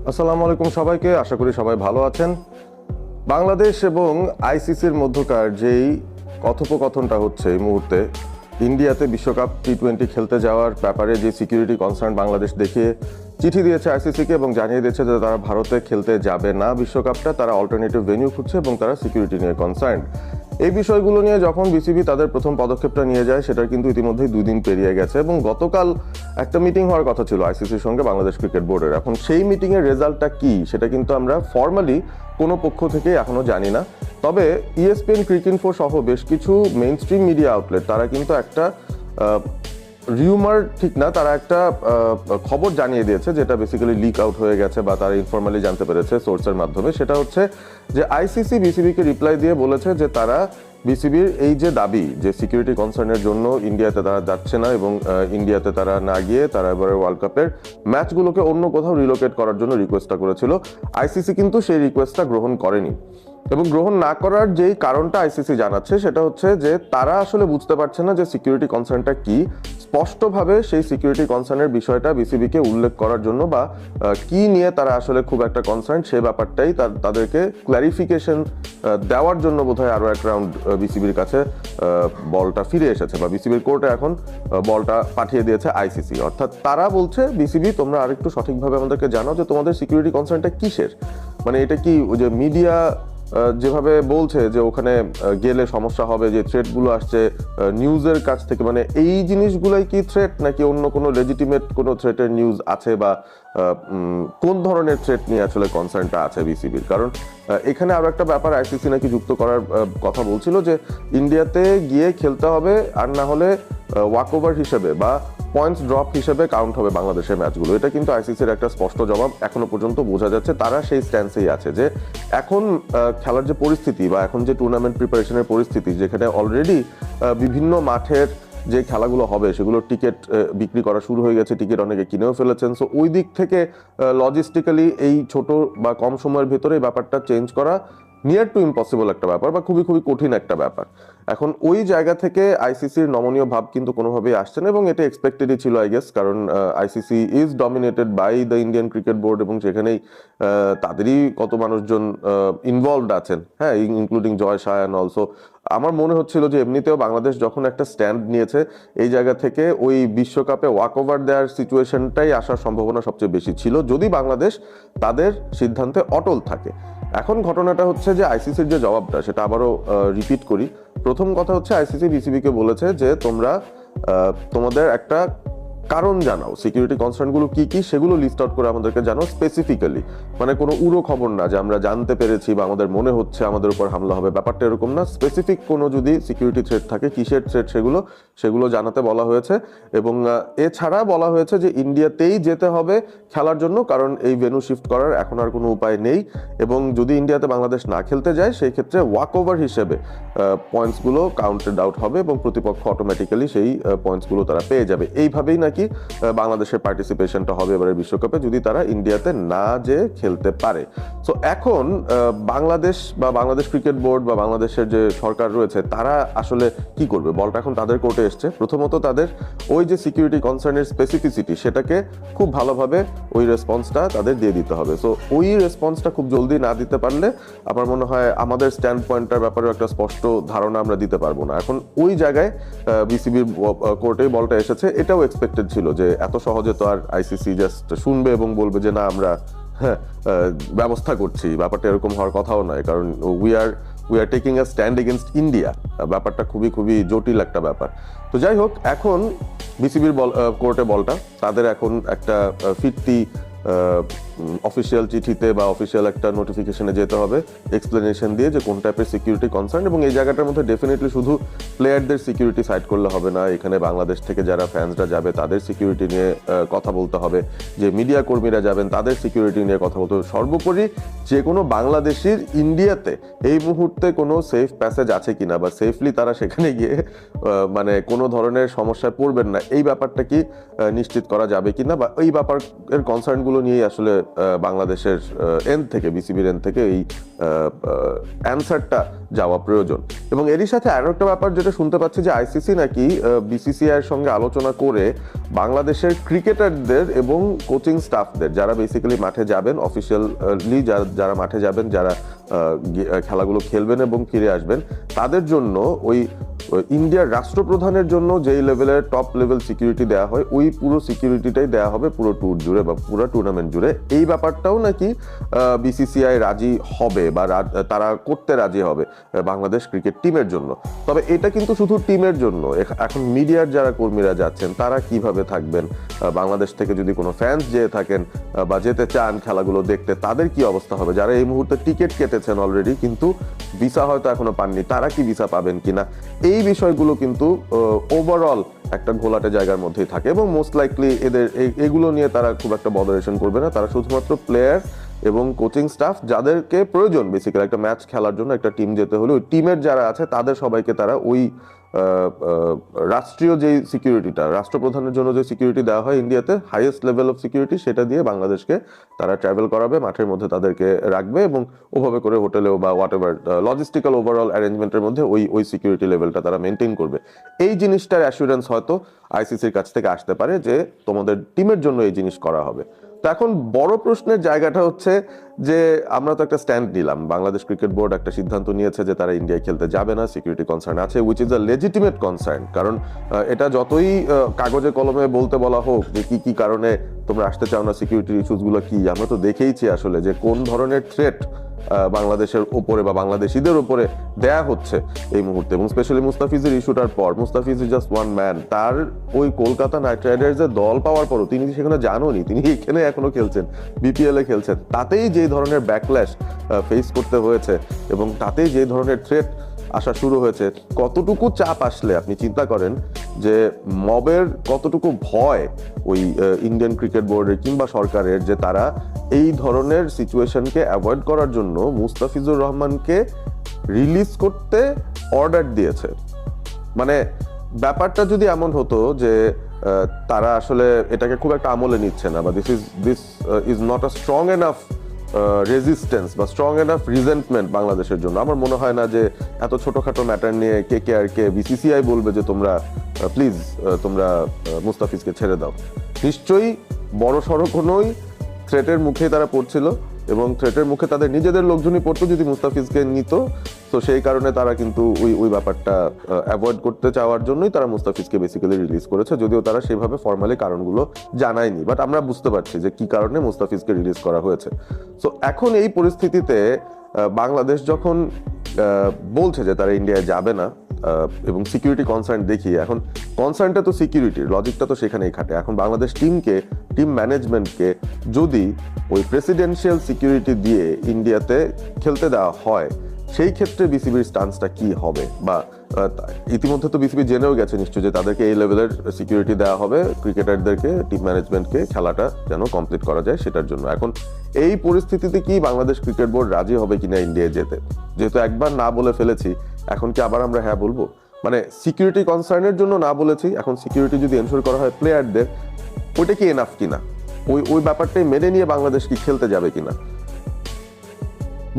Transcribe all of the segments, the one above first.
আসসালামু আলাইকুম সবাইকে, আশা করি সবাই ভালো আছেন। বাংলাদেশ এবং আইসিসির মধ্যকার যেই কথোপকথনটা হচ্ছে এই মুহূর্তে, ইন্ডিয়াতে বিশ্বকাপ টি-20 খেলতে যাওয়ার ব্যাপারে যে সিকিউরিটি কনসার্ন বাংলাদেশ দেখিয়ে চিঠি দিয়েছে আইসিসিকে এবং জানিয়ে দিয়েছে যে তারা ভারতে খেলতে যাবে না বিশ্বকাপটা, তারা অল্টারনেটিভ ভেন্যু খুঁজছে এবং তারা সিকিউরিটি নিয়ে কনসার্ন। এই বিষয়গুলো নিয়ে যখন বিসিবি তাদের প্রথম পদক্ষেপটা নিয়ে যায়, সেটার কিন্তু ইতিমধ্যেই 2 দিন পেরিয়ে গেছে এবং গতকাল একটা মিটিং হওয়ার কথা ছিল আইসিসির সঙ্গে বাংলাদেশ ক্রিকেট বোর্ডের। এখন সেই মিটিংয়ের রেজাল্টটা কি সেটা কিন্তু আমরা ফর্মালি কোনো পক্ষ থেকেই এখনো জানি না। তবে ইএসপিএন, ক্রিকইনফো সহ বেশ কিছু মেইন স্ট্রিম মিডিয়া আউটলেট তারা কিন্তু একটা রিউমার ঠিক না, তারা একটা খবর জানিয়ে দিয়েছে, যেটা বেসিক্যালি লিক আউট হয়ে গেছে বা তারা ইনফর্মালি জানতে পেরেছে সোর্সের মাধ্যমে। সেটা হচ্ছে যে আইসিসি বিসিবিকে রিপ্লাই দিয়ে বলেছে যে তারা বিসিবির এই যে দাবি যে সিকিউরিটি কনসার্নের জন্য ইন্ডিয়াতে তারা যাচ্ছে না এবং ইন্ডিয়াতে তারা না গিয়ে তারা এবারে ওয়ার্ল্ড কাপের ম্যাচগুলোকে অন্য কোথাও রিলোকেট করার জন্য রিকোয়েস্টটা করেছিল। আইসিসি কিন্তু সেই রিকোয়েস্টটা গ্রহণ করেনি এবং গ্রহণ না করার যেই কারণটা আইসিসি জানাচ্ছে সেটা হচ্ছে যে তারা আসলে বুঝতে পারছে না যে সিকিউরিটি কনসার্নটা কি। স্পষ্টভাবে সেই সিকিউরিটি কনসার্নের বিষয়টা বিসিবিকে উল্লেখ করার জন্য বা কি নিয়ে তারা আসলে খুব একটা কনসার্ন সে ব্যাপারটাই তাদেরকে ক্ল্যারিফিকেশন দেওয়ার জন্য বোধহয় আরও এক রাউন্ড বিসিবির কাছে বলটা ফিরে এসেছে বা বিসিবির কোর্টে এখন বলটা পাঠিয়ে দিয়েছে আইসিসি। অর্থাৎ তারা বলছে বিসিবি তোমরা আরেকটু সঠিকভাবে আমাদেরকে জানাও যে তোমাদের সিকিউরিটি কনসার্নটা কিসের, মানে এটা কি ওই যে মিডিয়া যেভাবে বলছে যে ওখানে গেলে সমস্যা হবে, যে থ্রেটগুলো আসছে নিউজের কাছ থেকে, মানে এই জিনিসগুলোই কি থ্রেট নাকি অন্য কোনো লেজিটিমেট কোনো থ্রেটের নিউজ আছে বা কোন ধরনের থ্রেট নিয়ে আসলে কনসার্নটা আছে বিসিবির? কারণ এখানে আরো একটা ব্যাপার আইসিসি নাকি যুক্ত করার কথা বলছিল যে ইন্ডিয়াতে গিয়ে খেলতে হবে, আর না হলে ওয়াক ওভার হিসেবে বা পয়েন্টস ড্রপ হিসেবে কাউন্ট হবে বাংলাদেশের ম্যাচগুলো। এটা কিন্তু আইসিসির একটা স্পষ্ট জবাব, এখনো পর্যন্ত বোঝা যাচ্ছে তারা সেই স্ট্যান্সেই আছে যে এখন খেলার যে পরিস্থিতি বা এখন যে টুর্নামেন্ট প্রিপারেশনের পরিস্থিতি, যেখানে অলরেডি বিভিন্ন মাঠের যে খেলাগুলো হবে সেগুলোর টিকিট বিক্রি করা শুরু হয়ে গেছে, টিকিট অনেকে কিনেও ফেলেছেন। সো ওই দিক থেকে লজিস্টিক্যালি এই ছোট বা কম সময়ের ভেতরে এই ব্যাপারটা চেঞ্জ করা নিয়ার টু ইম্পসিবল একটা ব্যাপার বা খুবই খুবই কঠিন একটা ব্যাপার। এখন ওই জায়গা থেকে আইসিসির নমনীয় ভাব কিন্তু কোনোভাবেই আসছে না এবং এটা এক্সপেক্টেডই ছিল আই গেস, কারণ ICC is dominated by the Indian cricket board এবং সেখানেই তাদেরই কত মানুষজন ইনভলভড আছেন, হ্যাঁ, including Jay Shah and also. আমার মনে হচ্ছিল যে এমনিতেও বাংলাদেশ যখন একটা স্ট্যান্ড নিয়েছে এই জায়গা থেকে ওই বিশ্বকাপে ওয়াক ওভার দেওয়ার সিচুয়েশনটাই আসার সম্ভাবনা সবচেয়ে বেশি ছিল যদি বাংলাদেশ তাদের সিদ্ধান্তে অটল থাকে। এখন ঘটনাটা হচ্ছে যে আইসিসির যে জবাবটা সেটা আবারও রিপিট করি। প্রথম কথা হচ্ছে আইসিসি বিসিবিকে বলেছে যে তোমরা তোমাদের একটা কারণ জানাও, সিকিউরিটি কনসার্নগুলো কি কি সেগুলো লিস্ট আউট করে আমাদেরকে জানাও স্পেসিফিক্যালি, মানে কোনো উড়ো খবর না যে আমরা জানতে পেরেছি বা আমাদের মনে হচ্ছে আমাদের উপর হামলা হবে, ব্যাপারটা এরকম না। স্পেসিফিক কোনো যদি সিকিউরিটি থ্রেট থাকে, কিসের থ্রেট সেগুলো জানাতে বলা হয়েছে এবং এছাড়া বলা হয়েছে যে ইন্ডিয়াতেই যেতে হবে খেলার জন্য, কারণ এই ভেন্যু শিফট করার এখন আর কোনো উপায় নেই এবং যদি ইন্ডিয়াতে বাংলাদেশ না খেলতে যায় সেই ক্ষেত্রে ওয়াক ওভার হিসেবে পয়েন্টসগুলো কাউন্টেড আউট হবে এবং প্রতিপক্ষ অটোমেটিক্যালি সেই পয়েন্টসগুলো তারা পেয়ে যাবে। এইভাবেই নাকি বাংলাদেশের পার্টিসিপেশনটা হবে এবারে বিশ্বকাপে যদি তারা ইন্ডিয়াতে না যে খেলতে পারে। সো এখন বাংলাদেশ বা বাংলাদেশ ক্রিকেট বোর্ড বা বাংলাদেশের যে সরকার রয়েছে তারা আসলে কি করবে? বলটা এখন তাদের কোর্টে এসছে। প্রথমত তাদের ওই যে সিকিউরিটি কনসার্নের স্পেসিফিসিটি সেটাকে খুব ভালোভাবে ওই রেসপন্সটা তাদের দিয়ে দিতে হবে। সো ওই রেসপন্সটা খুব জলদি না দিতে পারলে আমার মনে হয় আমাদের স্ট্যান্ড পয়েন্টটার ব্যাপারেও একটা স্পষ্ট ধারণা আমরা দিতে পারবো না। এখন ওই জায়গায় বিসিবির কোর্টেই বলটা এসেছে। এটাও এক্সপেক্টেড ছিল যে এত সহজে তো আর আইসিসি জাস্ট শুনবে এবং বলবে যে না আমরা ব্যবস্থা করছি, ব্যাপারটা এরকম হওয়ার কথাও নয়, কারণ we are taking a stand against India. ব্যাপারটা খুবই খুবই জটিল একটা ব্যাপার। তো যাই হোক, এখন বিসিবির কোর্টে বলটা তাদের এখন একটা ফিরতি অফিসিয়াল চিঠিতে বা অফিসিয়াল একটা নোটিফিকেশনে যেতে হবে এক্সপ্লেনেশন দিয়ে যে কোন টাইপের সিকিউরিটি কনসার্ন, এবং এই জায়গাটার মধ্যে ডেফিনেটলি শুধু প্লেয়ারদের সিকিউরিটি সাইড করলে হবে না, এখানে বাংলাদেশ থেকে যারা ফ্যান্সরা যাবে তাদের সিকিউরিটি নিয়ে কথা বলতে হবে, যে মিডিয়া কর্মীরা যাবেন তাদের সিকিউরিটি নিয়ে কথা বলতে হবে। সর্বোপরি যে কোনো বাংলাদেশির ইন্ডিয়াতে এই মুহূর্তে কোনো সেফ প্যাসেজ আছে কিনা বা সেফলি তারা সেখানে গিয়ে মানে কোনো ধরনের সমস্যায় পড়বেন না, এই ব্যাপারটা কি নিশ্চিত করা যাবে কিনা বা এই ব্যাপারের কনসার্নগুলো নিয়েই আসলে বাংলাদেশের এন্ড থেকে, বিসিবির এন্ড থেকে এই অ্যান্সারটা যাওয়া প্রয়োজন। এবং এরই সাথে আরো একটা ব্যাপার যেটা শুনতে পাচ্ছি যে আইসিসি নাকি বিসিসিআই এর সঙ্গে আলোচনা করে বাংলাদেশের ক্রিকেটারদের এবং কোচিং স্টাফদের, যারা বেসিক্যালি মাঠে যাবেন অফিসিয়ালি, যারা মাঠে যাবেন, যারা খেলাগুলো খেলবেন এবং ফিরে আসবেন, তাদের জন্য ওই ইন্ডিয়ার রাষ্ট্রপ্রধানের জন্য যেই লেভেলের টপ লেভেল সিকিউরিটি দেওয়া হয়, ওই পুরো সিকিউরিটিটাই দেওয়া হবে পুরো ট্যুর জুড়ে বা পুরো টুর্নামেন্ট জুড়ে। এই ব্যাপারটাও নাকি বিসিসিআই রাজি হবে বা তারা করতে রাজি হবে বাংলাদেশ ক্রিকেট টিমের জন্য। তবে এটা কিন্তু শুধু টিমের জন্য। এখন মিডিয়ার যারা কর্মীরা যাচ্ছেন তারা কিভাবে থাকবেন, বাংলাদেশ থেকে যদি কোনো ফ্যান্স যেয়ে থাকেন বা যেতে চান খেলাগুলো দেখতে, তাদের কি অবস্থা হবে? যারা এই মুহূর্তে টিকিট কেটেছেন অলরেডি কিন্তু ভিসা হয়তো এখনো পাননি, তারা কি ভিসা পাবেন কিনা, এই বিষয়গুলো কিন্তু ওভারঅল একটা ঘোলাটে জায়গার মধ্যেই থাকে। এবং মোস্ট লাইকলি এগুলো নিয়ে তারা খুব একটা বদারেশন করবে না। তারা শুধুমাত্র প্লেয়ার এবং কোচিং স্টাফ, যাদেরকে প্রয়োজন বেসিক্যালি একটা ম্যাচ খেলার জন্য, একটা টিম যেতে হলে ওই টিমের যারা আছে তাদের সবাইকে তারা ওই রাষ্ট্রীয় যে সিকিউরিটিটা, রাষ্ট্রপ্রধানের জন্য যে সিকিউরিটি দেওয়া হয় ইন্ডিয়াতে, হাইয়েস্ট লেভেল অফ সিকিউরিটি, সেটা দিয়ে বাংলাদেশকে তারা ট্রাভেল করাবে, মাঠের মধ্যে তাদেরকে রাখবে এবং ওভাবে করে হোটেলেও বা হোয়াট এভার লজিস্টিক্যাল ওভারঅল অ্যারেঞ্জমেন্টের মধ্যে ওই সিকিউরিটি লেভেলটা তারা মেনটেন করবে। এই জিনিসটার অ্যাসুরেন্স হয়তো আইসিসির কাছ থেকে আসতে পারে যে তোমাদের টিমের জন্য এই জিনিস করা হবে। তো এখন বড় প্রশ্নের জায়গাটা হচ্ছে যে আমরা তো একটা স্ট্যান্ড নিলাম, বাংলাদেশ ক্রিকেট বোর্ড একটা সিদ্ধান্ত নিয়েছে যে তারা ইন্ডিয়ায় খেলতে যাবে না, সিকিউরিটি কনসার্ন আছে, which is a legitimate concern. কারণ এটা যতই কাগজে কলমে বলতে বলা হোক যে কি কি কারণে তোমরা আসতে চাও না, সিকিউরিটি ইস্যুস গুলো কি, আমরা তো দেখেইছি আসলে যে কোন ধরনের থ্রেট বাংলাদেশের ওপরে বা বাংলাদেশিদের ওপরে দেয়া হচ্ছে এই মুহূর্তে। এবং স্পেশালি মুস্তাফিজের ইস্যুটার পর, Mustafiz is just one man, তার ওই কলকাতা নাইট রাইডার্সের দল পাওয়ার পরও তিনি সেখানে জানোনি, তিনি এখানে এখনো খেলছেন, বিপিএল এ খেলছেন, তাতেই যে ধরনের ব্যাকল্যাশ ফেস করতে হয়েছে এবং তাতেই যে ধরনের থ্রেট আসা শুরু হয়েছে, কতটুকু চাপ আসলে আপনি চিন্তা করেন যে মবের কতটুকু ভয় ওই ইন্ডিয়ান ক্রিকেট বোর্ডের কিংবা সরকারের, যে তারা এই ধরনের সিচুয়েশনকে অ্যাভয়েড করার জন্য মুস্তাফিজুর রহমানকে রিলিজ করতে অর্ডার দিয়েছে। মানে ব্যাপারটা যদি এমন হতো যে তারা আসলে এটাকে খুব একটা আমলে নিচ্ছে না, বা this is not a strong enough resistance বা স্ট্রং এনাফ রিজেন্টমেন্ট বাংলাদেশের জন্য, আমার মনে হয় না যে এত ছোটখাটো ম্যাটার নিয়ে কে বিসিসিআই বলবে যে তোমরা প্লিজ তোমরা মুস্তাফিজকে ছেড়ে দাও। নিশ্চয়ই বড় সড়ো কোনোই থ্রেটের মুখে তারা পড়ছিল এবং থ্রেটের মুখে তাদের নিজেদের লোকজনই পড়তো যদি মুস্তাফিজকে নিত। তো সেই কারণে তারা কিন্তু ওই ব্যাপারটা অ্যাভয়েড করতে চাওয়ার জন্যই তারা মুস্তাফিজকে বেসিক্যালি রিলিজ করেছে, যদিও তারা সেভাবে ফর্মালি কারণগুলো জানায়নি, বাট আমরা বুঝতে পারছি যে কি কারণে মুস্তাফিজকে রিলিজ করা হয়েছে। সো এখন এই পরিস্থিতিতে বাংলাদেশ যখন বলছে যে তারা ইন্ডিয়ায় যাবে না এবং সিকিউরিটি কনসার্ন দেখিয়ে, এখন কনসার্নটা তো সিকিউরিটির, লজিকটা তো সেখানেই খাটে। এখন বাংলাদেশ টিম ম্যানেজমেন্টকে যদি ওই প্রেসিডেন্সিয়াল সিকিউরিটি দিয়ে ইন্ডিয়াতে খেলতে দেওয়া হয়, সেই ক্ষেত্রে বিসিবির স্টান্সটা কি হবে? বা ইতিমধ্যে তো বিসিবি জেনেও গেছে নিশ্চয়ই যে তাদেরকে এই লেভেলের সিকিউরিটি দেওয়া হবে ক্রিকেটারদেরকে, টিম ম্যানেজমেন্টকে খেলাটা যেন কমপ্লিট করা যায় সেটার জন্য। এখন এই পরিস্থিতিতে কি বাংলাদেশ ক্রিকেট বোর্ড রাজি হবে কিনা ইন্ডিয়ায় যেতে? যেহেতু একবার না বলে ফেলেছি, এখন কি আবার আমরা হ্যাঁ বলবো? মানে সিকিউরিটি কনসার্নের জন্য না বলেছি, এখন সিকিউরিটি যদি এনশোর করা হয় প্লেয়ারদের, ওইটা কি এনাফ কিনা, ওই ব্যাপারটাই মেনে নিয়ে বাংলাদেশ কি খেলতে যাবে কিনা?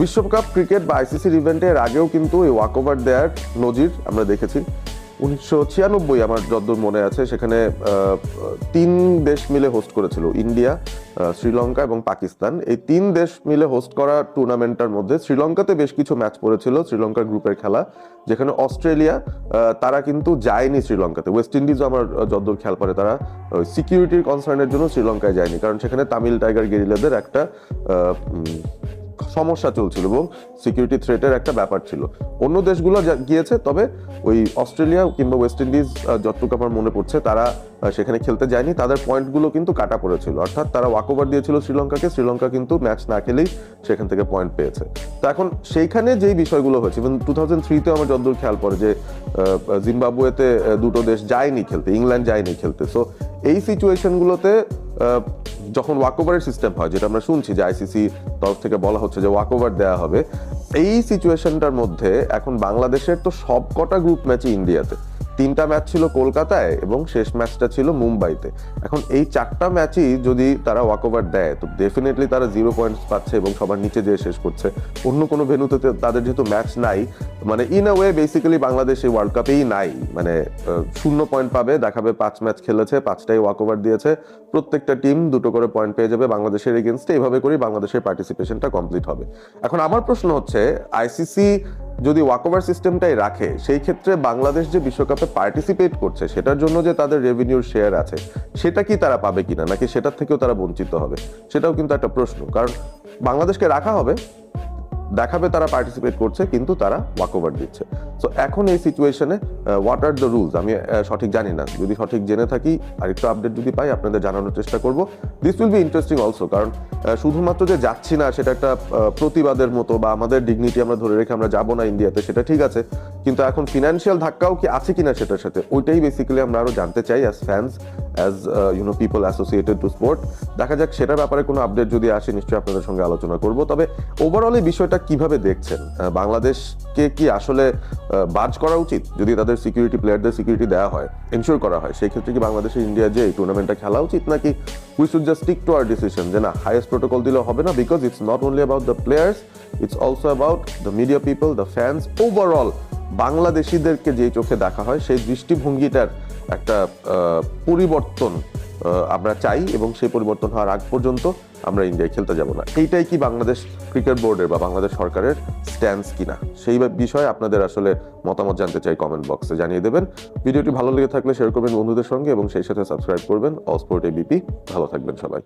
বিশ্বকাপ ক্রিকেট বা আইসিসির ইভেন্টের আগেও কিন্তু এই ওয়াক ওভার দেয়ার নজির আমরা দেখেছি। 1996 আমার যতদূর মনে আছে, সেখানে 3 দেশ মিলে হোস্ট করেছিল, ইন্ডিয়া, শ্রীলঙ্কা এবং পাকিস্তান। এই 3 দেশ মিলে হোস্ট করা টুর্নামেন্টটার মধ্যে শ্রীলঙ্কাতে বেশ কিছু ম্যাচ পড়েছিল, শ্রীলঙ্কার গ্রুপের খেলা, যেখানে অস্ট্রেলিয়া তারা কিন্তু যায়নি শ্রীলঙ্কাতে। ওয়েস্ট ইন্ডিজও আমার যতদূর খেয়াল পড়ে তারা সিকিউরিটির কনসার্নের জন্য শ্রীলঙ্কায় যায়নি, কারণ সেখানে তামিল টাইগার গেরিলাদের একটা সমস্যা চলছিল এবং সিকিউরিটি থ্রেটের একটা ব্যাপার ছিল। অন্য দেশগুলো গিয়েছে, তবে ওই অস্ট্রেলিয়া কিংবা ওয়েস্ট ইন্ডিজ যতটুকু আমার মনে পড়ছে তারা সেখানে খেলতে যায়নি। তাদের পয়েন্টগুলো কিন্তু কাটা পড়েছিল, অর্থাৎ তারা ওয়াক ওভার দিয়েছিল শ্রীলঙ্কাকে, শ্রীলঙ্কা কিন্তু ম্যাচ না খেলেই সেখান থেকে পয়েন্ট পেয়েছে। তো এখন সেইখানে যেই বিষয়গুলো হয়েছে, এবং 2003-তেও আমার যতদূর খেয়াল পড়ে যে জিম্বাবুয়েতে 2টো দেশ যায়নি খেলতে, ইংল্যান্ড যায়নি খেলতে। সো এই সিচুয়েশনগুলোতে যখন ওয়াক ওভারের সিস্টেম হয়, যেটা আমরা শুনছি যে আইসিসি তরফ থেকে বলা হচ্ছে যে ওয়াক ওভার দেওয়া হবে, এই সিচুয়েশনটার মধ্যে এখন বাংলাদেশের তো সব কটা গ্রুপ ম্যাচই ইন্ডিয়াতে, 3টা ম্যাচ ছিল কলকাতায় এবং শেষ ম্যাচটা ছিল মুম্বাইতে। এখন এই 4টা ম্যাচই যদি তারা ওয়াকওভার দেয় তো ডেফিনেটলি তারা 0 পয়েন্টস পাচ্ছে এবং সবার নিচে যেয়ে শেষ করছে। অন্য কোনো ভেন্যুতে তাদের যেহেতু ম্যাচ নাই, মানে in a way basically Bangladesh এই ওয়ার্ল্ড কাপেই নাই, মানে 0 পয়েন্ট পাবে, দেখাবে 5 ম্যাচ খেলেছে, 5টাই ওয়াকওভার দিয়েছে, প্রত্যেকটা টিম 2টো করে পয়েন্ট পেয়ে যাবে বাংলাদেশের এগেনস্টে, এইভাবে করেই বাংলাদেশের পার্টিসিপেশনটা কমপ্লিট হবে। এখন আমার প্রশ্ন হচ্ছে, আইসিসি যদি ওয়াকওভার সিস্টেমটাই রাখে, সেই ক্ষেত্রে বাংলাদেশ যে বিশ্বকাপে পার্টিসিপেট করছে সেটার জন্য যে তাদের রেভিনিউর শেয়ার আছে সেটা কি তারা পাবে কিনা, নাকি সেটার থেকেও তারা বঞ্চিত হবে, সেটাও কিন্তু একটা প্রশ্ন। কারণ বাংলাদেশকে রাখা হবে, দেখাবে তারা পার্টিসিপেট করছে, কিন্তু তারা ওয়াকওভার দিচ্ছে। সো এখন এই সিচুয়েশনে হোয়াট আর দ্য রুলস আমি সঠিক জানি না, যদি সঠিক জেনে থাকি আরেকটু আপডেট যদি পাই আপনাদের জানানোর চেষ্টা করব। This will be interesting also, কারণ শুধুমাত্র যে যাচ্ছি না সেটা একটা প্রতিবাদের মতো, বা আমাদের ডিগনিটি আমরা ধরে রেখে আমরা যাবো না ইন্ডিয়াতে, সেটা ঠিক আছে, কিন্তু এখন ফিনান্সিয়াল ধাক্কাও কি আছে কিনা সেটার সাথে, ওইটাই বেসিক্যালি আমরা আরো জানতে চাই as fans, as people associated to sport. দেখা যাক সেটার ব্যাপারে কোনো আপডেট যদি আসে নিশ্চয়ই আপনাদের সঙ্গে আলোচনা করব। তবে ওভারঅল এই বিষয়টা কিভাবে দেখছেন, বাংলাদেশকে কি আসলে বাজ করা উচিত যদি তাদের সিকিউরিটি, প্লেয়ারদের সিকিউরিটি দেওয়া হয়, এনশিওর করা হয়, সেই ক্ষেত্রে কি বাংলাদেশের ইন্ডিয়া যে এই টুর্নামেন্টটা খেলা উচিত, নাকি we should just stick to our decision যে না, হাইয়েস্ট প্রোটোকল দিলে হবে না, because it's not only about the players, it's also about the media people, the fans, overall বাংলাদেশিদেরকে যেই চোখে দেখা হয় সেই দৃষ্টিভঙ্গিটার একটা পরিবর্তন আমরা চাই, এবং সেই পরিবর্তন হওয়ার আগ পর্যন্ত আমরা ইন্ডিয়ায় খেলতে যাব না। এইটাই কি বাংলাদেশ ক্রিকেট বোর্ডের বা বাংলাদেশ সরকারের স্ট্যান্স কিনা, সেই বিষয়ে আপনাদের আসলে মতামত জানতে চাই, কমেন্ট বক্সে জানিয়ে দেবেন। ভিডিওটি ভালো লেগে থাকলে শেয়ার করবেন বন্ধুদের সঙ্গে, এবং সেই সাথে সাবস্ক্রাইব করবেন অল স্পোর্ট এবিপি। ভালো থাকবেন সবাই।